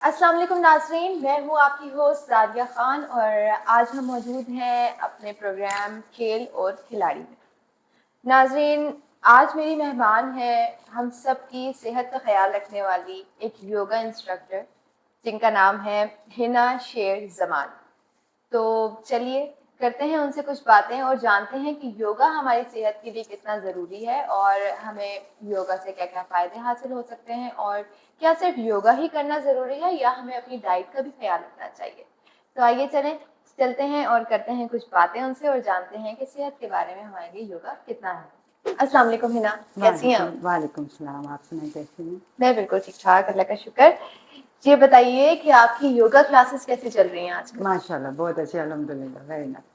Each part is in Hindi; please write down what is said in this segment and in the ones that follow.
अस्सलाम वालेकुम नाज़रीन, मैं हूँ आपकी होस्ट ज़ादिया ख़ान और आज हम मौजूद हैं अपने प्रोग्राम खेल और खिलाड़ी में। नाज़रीन, आज मेरी मेहमान है हम सब की सेहत का ख्याल रखने वाली एक योगा इंस्ट्रक्टर जिनका नाम है हिना शेर जमान। तो चलिए करते हैं उनसे कुछ बातें और जानते हैं कि योगा हमारी सेहत के लिए कितना ज़रूरी है और हमें योगा से क्या-क्या फ़ायदे हासिल हो सकते हैं और क्या सिर्फ योगा ही करना ज़रूरी है या हमें अपनी डाइट का भी ख्याल रखना चाहिए। तो आइए चलते हैं और करते हैं कुछ बातें उनसे और जानते हैं कि सेहत के बारे में हमारे लिए योगा कितना है। अस्सलाम वालेकुम हिना, कैसी हैं वालेकुम आप? वालेकुम सलाम। आप सुनाइए कैसी हैं? मैं बिल्कुल ठीक-ठाक, अल्लाह का शुक्र। ये बताइए कि आपकी योगा क्लासेस कैसी चल रही हैं आजकल? माशाल्लाह बहुत अच्छी, अल्हम्दुलिल्लाह, वेरी नाइस।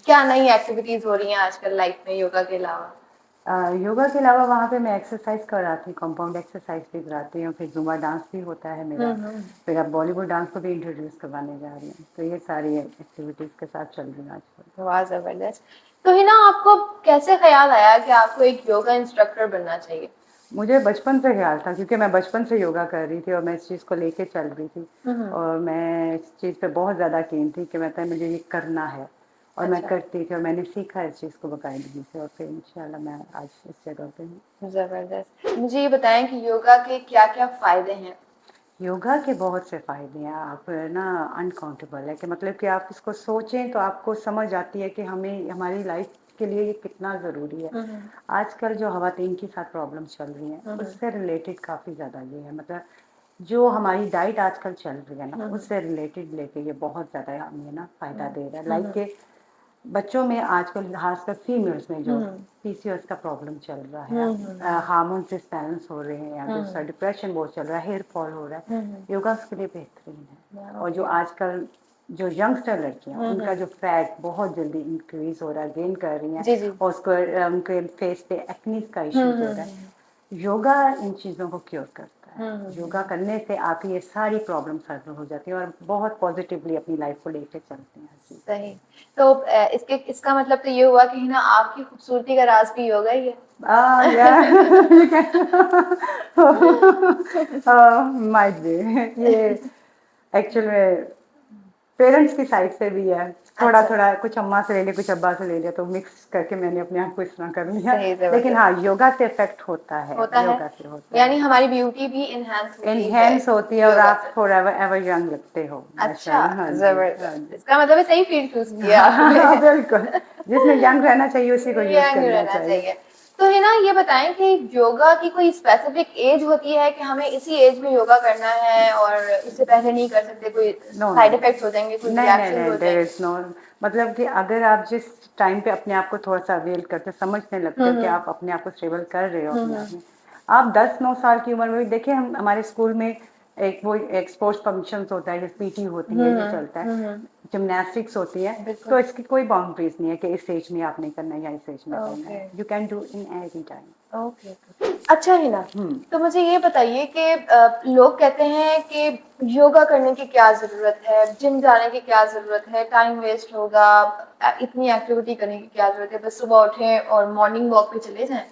क्या नई एक्टिविटीज हो रही हैं आजकल लाइफ में योगा के अलावा? योगा के अलावा वहाँ पे मैं एक्सरसाइज कराती हूँ, कंपाउंड एक्सरसाइज भी कराती हूँ, फिर जुम्बा डांस भी होता है मेरा। हम्म। फिर अब बॉलीवुड डांस को भी इंट्रोड्यूस करवाने जा रही हूँ, तो ये सारी एक्टिविटीज़ के साथ चल रही हूँ आजकल। वाह जबरदस्त। तो ही ना आपको कैसे ख्याल आया कि आपको एक योगा इंस्ट्रक्टर बनना चाहिए? मुझे बचपन से ख्याल था क्योंकि मैं बचपन से योगा कर रही थी और मैं इस चीज़ को लेके चल रही थी हम्म। और मैं इस चीज़ पे बहुत ज़्यादा कीन थी कि मतलब मुझे ये करना है और मैं अच्छा, करती थी और मैंने सीखा इस चीज़ को बाकायदगी से और फिर इंशाल्लाह मैं आज इस जगह पे हूँ। जबरदस्त। मुझे ये बताएं कि योगा के क्या-क्या फायदे हैं? योगा के बहुत से फ़ायदे हैं, आप ना अनकाउंटेबल है कि मतलब कि आप इसको सोचें तो आपको समझ आती है कि हमें हमारी लाइफ के लिए ये कितना ज़रूरी है। हम्म। आजकल जो ख़वातीन के साथ प्रॉब्लम चल रही हैं, हम्म। उससे रिलेटेड काफ़ी ज़्यादा ये है मतलब जो हमारी डाइट आजकल चल रही है ना, हम्म। उससे रिलेटेड लेके ये बहुत ज़्यादा हमें ना फ़ायदा दे रहा है। लाइक हम्म। के बच्चों में आजकल खासकर फीमेल्स में जो हम्म। पीसीओएस का प्रॉब्लम चल रहा है, हम्म। हार्मोन्स डिसबैलेंस हो रहे हैं या दूसरा हम्म। डिप्रेशन बहुत चल रहा है, हेयर फॉल हो रहा है, हम्म। योगा उसके लिए बेहतरीन है। और जो ओके। आजकल जो यंगस्टर लड़कियां उनका हम्म। जो फैट बहुत जल्दी इंक्रीज हो रहा है, गेन कर रही हैं जी जी। और उसको उनके फेस पे एक्नीज का इश्यूज हो रहा है, हम्म। योगा इन चीज़ों को क्योर करता है। योगा हम्म। करने से आपकी ये सारी प्रॉब्लम सॉल्व हो जाती है और बहुत पॉजिटिवली अपनी लाइफ को लेकर चलते हैं हर चीज़। सही। तो इसके इसका मतलब तो ये हुआ कि ना आपकी खूबसूरती का राज भी योगा ही है। Yeah, you can. Might be. ये एक्चुअल में पेरेंट्स की साइड से भी है, थोड़ा अच्छा, थोड़ा कुछ अम्मा से ले लिया कुछ अब्बा से ले लिया तो मिक्स करके मैंने अपने आप को इस तरह कर लिया। सही लेकिन जबरदस्त। हाँ, योगा से इफेक्ट होता है, होता है, योगा से होता यानी है, हमारी ब्यूटी भी इनहैंस होती है एनहेंस होती है और योगा आप से। फॉर एवर एवर यंग लगते हो अच्छा, माशाल्लाह। हाँ जी, हाँ जबरदस्त। जी। इसका मतलब है सही फील्ड चूज किया हाँ, आपने। बिल्कुल, जिसमें यंग रहना चाहिए उसी को यूज यंग करना रहना चाहिए। चाहिए। तो है ना ये बताएं कि योगा की कोई स्पेसिफिक एज होती है कि हमें इसी एज में योगा करना है और इससे पहले नहीं कर सकते, कोई नो नो साइड इफेक्ट्स हो जाएंगे, कोई नहीं नहीं रिएक्शन नहीं, हो देयर जाएंगे? इज नो मतलब कि अगर आप जिस टाइम पे अपने आप को थोड़ा सा अवेल करते समझने लगते हो कि हम्म। आप अपने आप को स्टेबल कर रहे हो अपने हम्म। आप में, आप 10-9 साल की उम्र में भी देखिए, हम हमारे स्कूल में एक वो एक स्पोर्ट्स फंक्शंस होता है, जैसे पीटी होती है, ये चलता है, हम्म। जिमनास्टिक्स होती है, बिल्कुल। तो इसकी कोई बाउंड्रीज नहीं है कि इस एज में आपने करना है या इस एज में करना ओके। है, you can do in any time. Okay. अच्छा है ना। हम्म। तो मुझे ये बताइए कि लोग कहते हैं कि योगा करने की क्या जरूरत है, जिम जाने की क्या जरूरत है, टाइम वेस्ट होगा, इतनी एक्टिविटी करने की क्या जरूरत है, बस सुबह उठें और मॉर्निंग वॉक पे चले जाएं।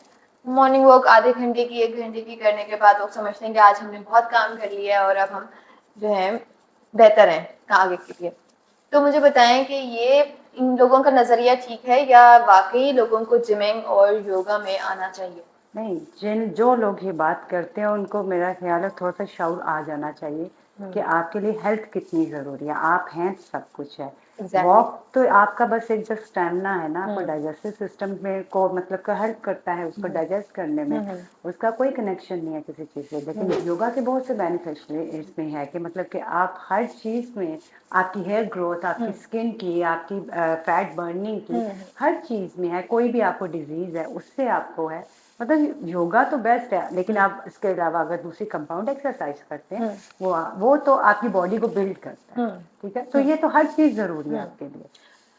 मॉर्निंग वॉक आधे घंटे की 1 घंटे की करने के बाद लोग समझते हैं कि आज हमने बहुत काम कर लिया है और अब हम जो है बेहतर हैं आगे के लिए। तो मुझे बताएं कि ये इन लोगों का नजरिया ठीक है या वाकई लोगों को जिमिंग और योगा में आना चाहिए? नहीं, जिन जो लोग ये बात करते हैं उनको मेरा ख्याल है थोड़ा सा शऊर आ जाना चाहिए कि हम्म। आपके लिए हेल्थ कितनी ज़रूरी है, आप हैं सब कुछ है। एग्जैक्टली। वॉक तो आपका बस एक जस्ट स्टैमिना है ना, आपको हम्म। डाइजेस्टिव सिस्टम में को मतलब का हेल्प करता है उसको हम्म। डाइजेस्ट करने में, हम्म। उसका कोई कनेक्शन नहीं है किसी चीज़ से। लेकिन हम्म। योगा के बहुत से बेनिफिशियल इसमें है कि मतलब कि आप हर चीज़ में, आपकी हेयर ग्रोथ, आपकी हम्म। स्किन की, आपकी फैट बर्निंग की, हम्म। हर चीज़ में है। कोई भी आपको डिजीज़ है उससे आपको है, मतलब योगा तो बेस्ट है। लेकिन हम्म। आप इसके अलावा अगर दूसरी कंपाउंड एक्सरसाइज करते हैं, हम्म। वो तो आपकी बॉडी को बिल्ड करता है। हम्म। ठीक है, तो हम्म। ये तो हर चीज़ ज़रूरी है हम्म। आपके लिए।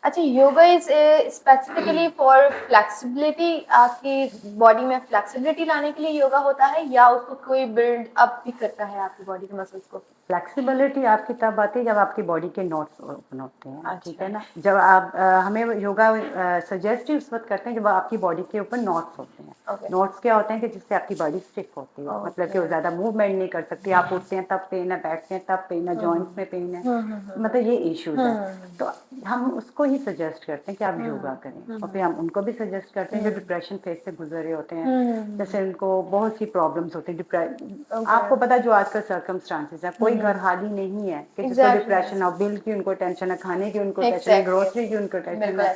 अच्छा, yoga is specifically for flexibility, आपकी बॉडी में फ्लेक्सिबिलिटी लाने के लिए योगा होता है, या उसको कोई बिल्ड अप भी करता है आपकी बॉडी के मसल्स को? फ्लेक्सिबिलिटी आपकी तब आती है जब आपकी बॉडी के नॉट्स ओपन होते हैं, ठीक है अच्छा। ना। जब आप हमें योगा सजेस्ट ही उस वक्त करते हैं जब आपकी बॉडी के ऊपर नॉट्स होते हैं। ओके। नॉट्स क्या होते हैं कि जिससे आपकी बॉडी स्टिफ होती है, मतलब कि वो ओके। ज़्यादा मूवमेंट नहीं कर सकती। आप उठते हैं तब पेन है, बैठते हैं तब पेन है, जॉइंट्स में पेन है, मतलब ये इश्यूज है। तो हम उसको ही सजेस्ट करते हैं कि आप योगा करें, और फिर हम उनको भी सजेस्ट करते हैं जो डिप्रेशन फेज से गुजर रहे होते हैं, जैसे उनको बहुत सी प्रॉब्लम्स होती है। आपको पता है जो आजकल सर्कमस्टांसिस है, कोई घर खाली नहीं है कि जिसको डिप्रेशन हो। बिल की उनको टेंशन है, खाने की उनको टेंशन है, ग्रोसरी की उनको टेंशन है,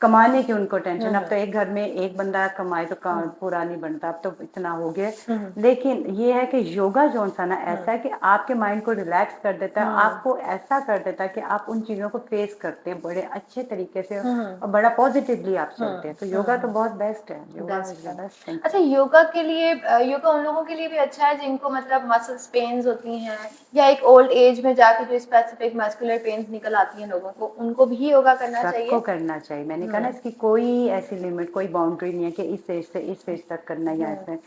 कमाने की उनको टेंशन। अब तो एक घर में एक बंदा कमाए तो पूरा नहीं बनता, अब तो इतना हो गया। लेकिन ये है कि योगा जो सा ना ऐसा है कि आपके माइंड को रिलैक्स कर देता है, आपको ऐसा कर देता है कि आप उन चीज़ों को फेस करते हैं बड़े अच्छे तरीके से, और बड़ा पॉजिटिवली आप चलते हैं। तो योगा तो बहुत बेस्ट है, yoga is the best thing. अच्छा, योगा के लिए योगा उन लोगों के लिए भी अच्छा है जिनको मतलब मसल्स पेन्स होती हैं, या एक ओल्ड एज में जाके जो स्पेसिफिक मस्कुलर पेन्स निकल आती हैं लोगों को, उनको भी योगा करना सबको चाहिए? करना चाहिए। मैंने कहा ना, इसकी कोई ऐसी लिमिट, कोई बाउंड्री नहीं है कि इस एज से इस एज तक करना है या ऐसे।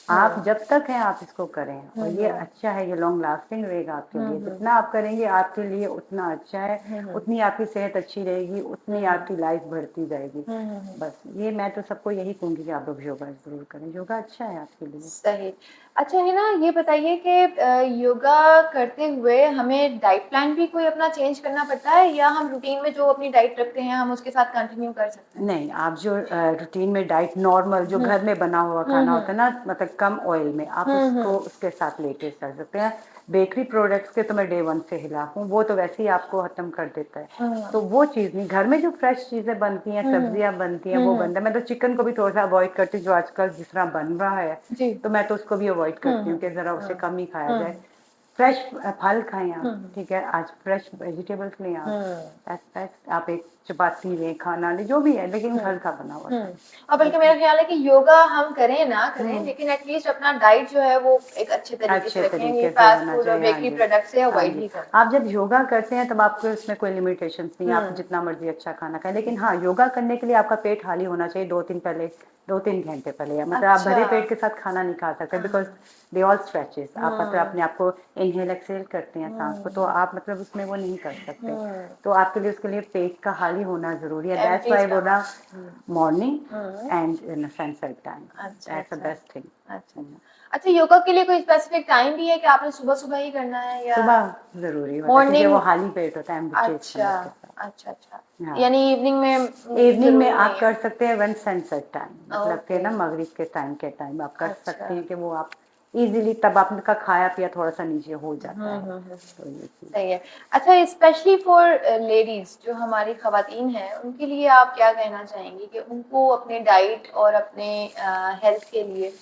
आप जब तक हैं आप इसको करें, और ये अच्छा है, ये लॉन्ग लास्टिंग रहेगा आपके लिए। जितना आप करेंगे आपके लिए उतना अच्छा है, उतनी आपकी सेहत अच्छी रहेगी, उतनी आपकी लाइफ बढ़ती जाएगी। बस ये मैं तो सबको यही कहूँगी कि आप लोग योगा ज़रूर करें, योगा अच्छा है आपके लिए। सही। अच्छा है ना, ये बताइए कि योगा करते हुए हमें डाइट प्लान भी कोई अपना चेंज करना पड़ता है, या हम रूटीन में जो अपनी डाइट रखते हैं हम उसके साथ कंटिन्यू कर सकते हैं? नहीं, आप जो रूटीन में डाइट नॉर्मल जो घर में बना हुआ खाना होता है ना, मतलब कम ऑयल में, आप उसको उसके साथ लेके चल सकते हैं। बेकरी प्रोडक्ट्स के तो मैं डे 1 से खिलाफ हूँ, वो तो वैसे ही आपको खत्म कर देता है। तो वो चीज़ नहीं, घर में जो फ्रेश चीज़ें बनती हैं, सब्जियां बनती हैं, वो बनता है। मैं तो चिकन को भी थोड़ा सा अवॉइड करती हूँ, जो आजकल जिस तरह बन रहा है, जी। तो मैं तो उसको भी अवॉइड करती हूँ कि ज़रा उसे कम ही खाया जाए। फ्रेश फल खाएं आप, ठीक है, आज फ्रेश वेजिटेबल्स लें आप, बेस्ट आप एक चपाती लें, खाना लें, जो भी है, लेकिन घर का बना हुआ खाएं। और बल्कि मेरा ख्याल है कि योगा हम करें ना करें, लेकिन एटलीस्ट अपना डाइट जो है वो एक अच्छे तरीके से अच्छे रखें, ये तरीके से फास्ट होना फूड और चाहिए। हाँ बेकरी जी, प्रोडक्ट से हाँ अवॉइड जी। ही करें। आप जब योगा करते हैं तब आपको इसमें कोई लिमिटेशंस नहीं है, आप जितना मर्जी अच्छा खाना खाएं। लेकिन हाँ, योगा करने के लिए आपका पेट खाली होना चाहिए 2-3 घंटे पहले। मतलब आप भरे अच्छा। पेट के साथ खाना नहीं खा सकते, बिकॉज दे ऑल स्ट्रेचेस। आप मतलब अपने आप को इनहेल एक्सहेल करते हैं सांस को, तो आप मतलब उसमें वो नहीं कर सकते। तो आपके लिए उसके लिए पेट का खाली होना जरूरी है। दैट्स एम्प्टी व्हाई बोला stomach. Morning and in sunset time, अच्छा दैट्स द अच्छा। Best thing. अच्छा अच्छा। अच्छा, योगा के लिए कोई स्पेसिफिक टाइम भी है कि आपने सुबह सुबह ही करना है, या सुबह ज़रूरी होता है क्योंकि वो मॉर्निंग? खाली पेट होता है, एम्प्टी अच्छा स्टमक के साथ। अच्छा अच्छा। हाँ, यानी इवनिंग में इवनिंग में जरूरी आप नहीं है? कर सकते हैं व्हेन सनसेट टाइम, मतलब कि ओके। ना मगरिब के टाइम आप कर अच्छा। सकते हैं कि वो आप इजीली, तब आपका खाया पिया थोड़ा सा नीचे हो जाता है। तो ये चीज़ सही है। अच्छा, स्पेशली फॉर लेडीज जो हमारी खवातीन हैं, उनके लिए आप क्या कहना चाहेंगी कि उनको अपने डाइट और अपने हेल्थ के लिए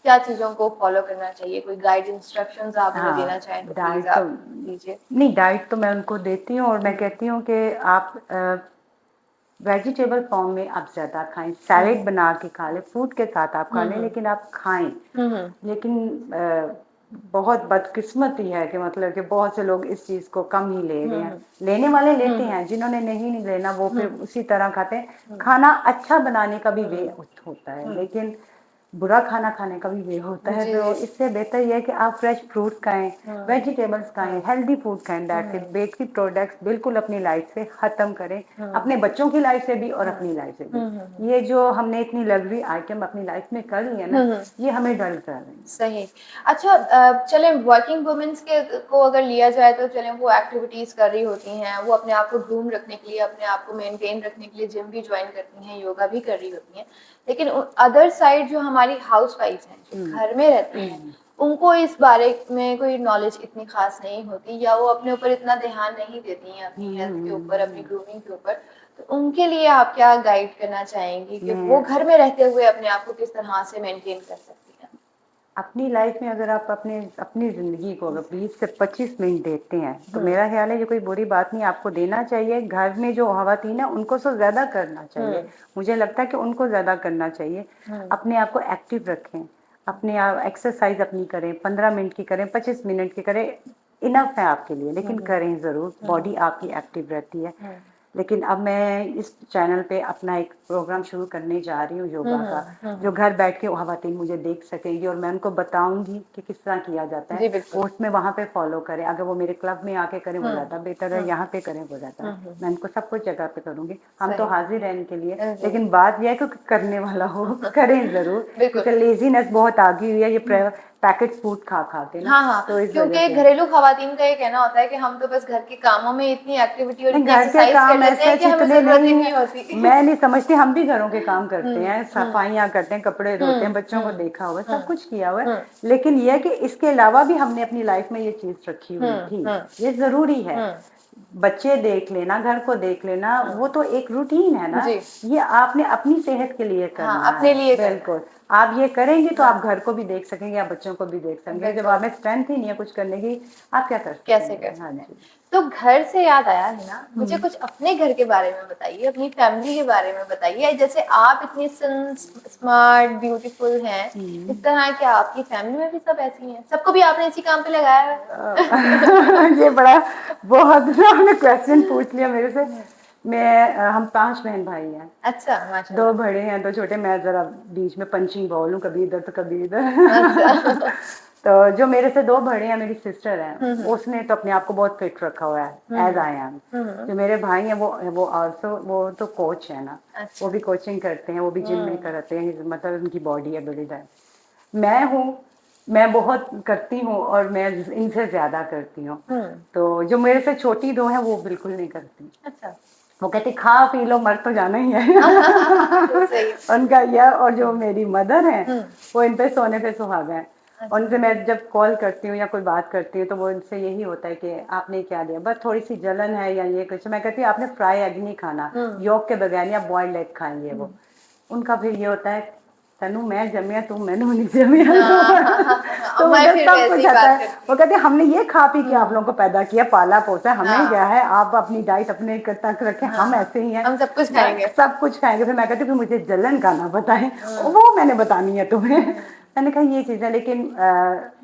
क्या चीज़ों को फॉलो करना चाहिए? कोई गाइड इंस्ट्रक्शंस आप उन्हें देना हाँ, चाहें तो प्लीज़ डाइट तो आप दीजिए। नहीं, डाइट तो मैं उनको देती हूँ, और मैं कहती हूँ कि आप वेजिटेबल फॉर्म में आप ज़्यादा खाएं, सैलेड बना के खा लें, फ्रूट के साथ आप खा लें, लेकिन आप खाएं। लेकिन बहुत बदकिस्मती है कि मतलब कि बहुत से लोग इस चीज़ को कम ही ले रहे हैं। लेने वाले लेते हैं, जिन्होंने नहीं लेना वो फिर उसी तरह खाते हैं। खाना अच्छा बनाने का भी वे होता है, लेकिन बुरा खाना खाने का भी वे होता है। जी तो जी। इससे बेहतर ये है कि आप फ्रेश फ्रूट खाएं, वेजिटेबल्स खाएं, हेल्दी फूड खाएं। That's it. बेकरी प्रोडक्ट्स बिल्कुल अपनी लाइफ से ख़त्म करें, अपने बच्चों की लाइफ से भी और अपनी लाइफ से भी। ये जो हमने इतनी लग्जरी आइटम अपनी लाइफ में कर ली है ना, ये हमें डल कर रही है। सही। अच्छा, चलें वर्किंग वुमेन्स के को अगर लिया जाए तो चलें वो एक्टिविटीज़ कर रही होती हैं, वो अपने आप को ग्रूम रखने के लिए, अपने आप को मेंटेन रखने के लिए जिम भी जॉइन करती हैं, योगा भी कर रही होती हैं। लेकिन अदर साइड जो हमारी हाउसवाइफ्स हैं, जो घर में रहती हैं, उनको इस बारे में कोई नॉलेज इतनी खास नहीं होती, या वो अपने ऊपर इतना ध्यान नहीं देती हैं, अपनी हेल्थ के ऊपर, अपनी ग्रूमिंग के ऊपर। तो उनके लिए आप क्या गाइड करना चाहेंगी कि वो मैं घर में रहते हुए अपने आप को किस तरह से मेंटेन कर सकती हैं? अपनी लाइफ में अगर आप अपनी ज़िंदगी को अगर 20 से 25 मिनट देते हैं, तो मेरा ख्याल है ये कोई बुरी बात नहीं, आपको देना चाहिए। घर में जो खवातीन है उनको तो ज़्यादा करना चाहिए, मुझे लगता है कि उनको ज़्यादा करना चाहिए। अपने आप को एक्टिव रखें, अपने आप एक्सरसाइज अपनी करें, 15 मिनट की करें, 25 मिनट की करें, इनफ है आपके लिए, लेकिन करें ज़रूर। बॉडी आपकी एक्टिव रहती है। लेकिन अब मैं इस चैनल पे अपना एक प्रोग्राम शुरू करने जा रही हूँ योगा का, जो घर बैठ के ख़वातीन मुझे देख सकेंगी और मैं उनको बताऊंगी कि किस तरह किया जाता जी है। बिल्कुल। वो उसमें वहाँ पे फॉलो करें, अगर वो मेरे क्लब में आके करें वो ज़्यादा बेटर है, यहाँ पे करें वो ज़्यादा है। मैं उनको सब कुछ जगह पे करूँगी, हम तो सही। हाजिर हैं इनके लिए, जी। लेकिन बात यह है कि करने वाला हो करें ज़रूर, बिल्कुल। क्योंकि लेज़ीनेस बहुत आ गई हुई है ये पैकेट फूड खा के ना, हाँ, हाँ, तो इस वजह क्योंकि से घरेलू ख़वातीन का ये कहना होता है कि हम तो बस घर के कामों में इतनी एक्टिविटी और नहीं, इतनी घर के एक्सरसाइज कर काम लेते हैं ऐसे कि हमें इतने ज़रूरत ही नहीं नहीं है। होती। मैं नहीं समझती, हम भी घरों के काम करते हैं, हुँ। सफाइयाँ करते हैं, कपड़े धोते हैं, बच्चों को देखा हुआ है, सब कुछ किया हुआ है। हुँ। लेकिन ये है कि इसके अलावा भी हमने अपनी लाइफ में ये चीज़ रखी हुई थी, ये ज़रूरी है। बच्चे देख लेना, घर को देख लेना, वो तो एक रूटीन है ना, जी। ये आपने अपनी सेहत के लिए हाँ, करना अपने है। लिए करना है। बिल्कुल, आप ये करेंगी तो हाँ। आप घर को भी देख सकेंगे, आप बच्चों को भी देख सकेंगे। जब बिल्कुल। आप में स्ट्रेंथ ही नहीं है कुछ करने की, आप क्या कर कैसे सकेंगे? कर हाँ सकते हैं? जी। तो घर से याद आया है ना, मुझे कुछ अपने घर के बारे में बताइए, अपनी फैमिली के बारे में बताइए। जैसे आप इतनी स्मार्ट, ब्यूटीफुल हैं, इस तरह क्या आपकी फैमिली में भी सब ऐसी हैं? सबको भी आपने इसी काम पे लगाया है? ये बड़ा बहुत ना आपने क्वेश्चन पूछ लिया मेरे से। हम 5 बहन भाई हैं। अच्छा, 2 माशाल्लाह। बड़े हैं, 2 छोटे, मैं ज़रा बीच में पंचिंग बॉल हूँ, कभी इधर तो कभी इधर। अच्छा। तो जो मेरे से 2 बड़े हैं, मेरी सिस्टर है, उसने तो अपने आप को बहुत फिट रखा हुआ है, एज़ आई एम। जो मेरे भाई हैं वो आल्सो वो तो कोच है ना, अच्छा। वो भी कोचिंग करते हैं, वो भी जिम में कराते हैं, मतलब उनकी बॉडी है बिल्ड है। मैं हूँ, मैं बहुत करती हूँ और मैं इनसे ज़्यादा करती हूँ। तो जो मेरे से छोटी 2 हैं वो बिल्कुल नहीं करती। अच्छा। वो कहती खा पी लो, मर तो जाना ही है। सही। उनका यह, और जो मेरी मदर हैं वो इन पे सोने पे सुहागा है। अच्छा। उनसे मैं जब कॉल करती हूँ या कोई बात करती हूँ तो वो उनसे यही होता है कि आपने क्या दिया, बस थोड़ी सी जलन है या ये कुछ। मैं कहती हूँ आपने फ्राई एग नहीं खाना, यॉक के बगैर, या बॉइल्ड एग खाएंगे वो। उनका फिर ये होता है तनु मैं जमिया तू मैनू नहीं जमिया। तो अम्मा उधर फिर सब वैसे कुछ ही आता बात है। करती वो कहते हैं हमने ये खा पी के आप लोगों को पैदा किया, पाला पोसा, हमें क्या हाँ। है, आप अपनी डाइट अपने तक रखें, हम हाँ, ऐसे ही हैं, हम सब कुछ खाएंगे। सब कुछ खाएंगे। फिर मैं कहती हूँ मुझे जलन का ना बताएं, वो मैंने बतानी है तुम्हें। मैंने कहा ये चीज़ है, लेकिन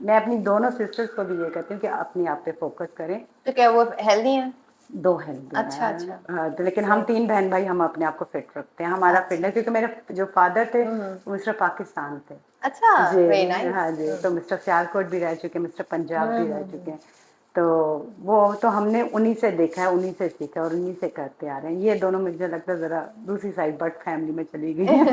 मैं अपनी दोनों सिस्टर्स को भी ये कहती हूँ कि अपने आप पे फोकस करें। तो क्या वो हेल्दी हैं? 2 हेल्दी अच्छा, हैं। अच्छा। तो लेकिन हम 3 बहन भाई हम अपने आप को फिट रखते हैं। हमारा फिटनेस, क्योंकि मेरे जो फादर थे वो मिस्टर पाकिस्तान थे। अच्छा, वेरी जी, हाँ नाइस। जी, तो मिस्टर सियालकोट भी रह चुके हैं, मिस्टर पंजाब भी रह चुके हैं। तो वो तो हमने उन्हीं से देखा है, उन्हीं से सीखा और उन्हीं से करते आ रहे हैं। ये दोनों मुझे लगता है ज़रा दूसरी साइड बट फैमिली में चली गई हैं।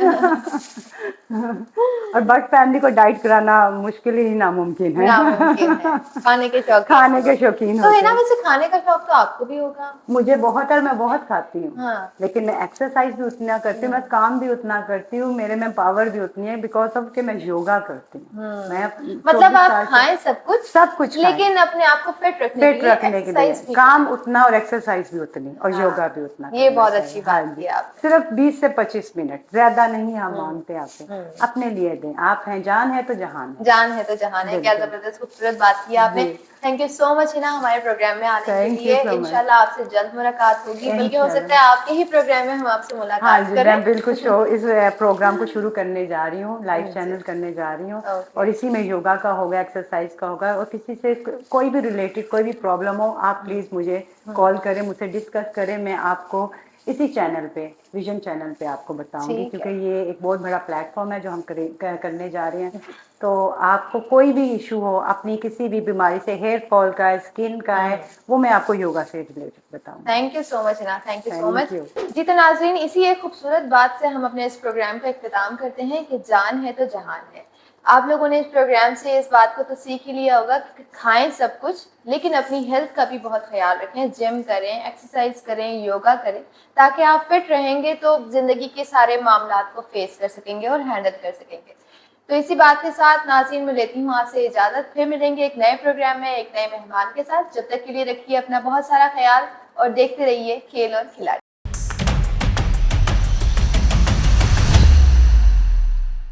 और बट फैमिली को डाइट कराना मुश्किल ही नामुमकिन है। नामुमकिन है, खाने के शौकीन खाने हैं के वो। शौकीन तो है होते ना, हैं। वैसे खाने का शौक तो आपको भी होगा? मुझे बहुत है, मैं बहुत खाती हूँ, हाँ। लेकिन मैं एक्सरसाइज भी उतना करती हूँ, मैं काम भी उतना करती हूँ, मेरे में पावर भी उतनी है, बिकॉज ऑफ कि मैं योगा करती हूँ। मैं मतलब 24 आप साल से खाएं सब कुछ खाएं, लेकिन अपने आप को फिट रखने के फिट लिए रखने के लिए एक्सरसाइज भी काम करें। उतना और एक्सरसाइज भी उतनी और हाँ, योगा भी उतना ये करना बहुत चाहिए। अच्छी हाँ बात जी, की आपने। सिर्फ 20 से 25 मिनट, ज्यादा नहीं हम मांगते आपसे, अपने लिए दें। आप हैं, जान है तो जहान है। जान है तो जहान है। क्या बिल्कुल जबरदस्त खूबसूरत बात की आपने। जी, thank you so much Hina हमारे प्रोग्राम में आने के थैंक यू लिए। So much. इंशाल्लाह आपसे जल्द मुलाकात होगी, बल्कि हो सकता है इंशाल्लाह, आपके ही प्रोग्राम में हम आपसे हाँ मुलाकात जी, करें। मैं बिल्कुल इस प्रोग्राम को शुरू करने जा रही हूँ, लाइव जी। चैनल करने जा रही हूँ, ओके। और इसी में योगा का होगा, एक्सरसाइज का होगा, और किसी से कोई भी रिलेटेड कोई भी प्रॉब्लम हो, आप प्लीज़ मुझे कॉल करें, मुझसे डिस्कस करें। मैं आपको इसी चैनल पे, विजन चैनल पे आपको बताऊंगी, ठीक क्योंकि है। ये एक बहुत बड़ा प्लेटफॉर्म है जो हम करने जा रहे हैं। तो आपको कोई भी इशू हो अपनी किसी भी बीमारी से, हेयर फॉल का है, स्किन का है, वो मैं आपको योगा से रिलेटेड बताऊंगी। Thank you so much Hina, thank you so thank much. You. जी तो नाज़रीन, इसी एक खूबसूरत बात से हम अपने इस प्रोग्राम का इख्तिताम करते हैं कि जान है तो जहान है। आप लोगों ने इस प्रोग्राम से इस बात को तो सीख ही लिया होगा कि खाएं सब कुछ, लेकिन अपनी हेल्थ का भी बहुत ख्याल रखें। जिम करें, एक्सरसाइज करें, योगा करें, ताकि आप फिट रहेंगे तो ज़िंदगी के सारे मामलात को फेस कर सकेंगे और हैंडल कर सकेंगे। तो इसी बात के साथ नाज़रीन, मैं लेती हूँ आपसे इजाज़त। फिर मिलेंगे एक नए प्रोग्राम में एक नए मेहमान के साथ। जब तक के लिए रखिए अपना बहुत सारा ख्याल और देखते रहिए खेल और खिलाड़ी।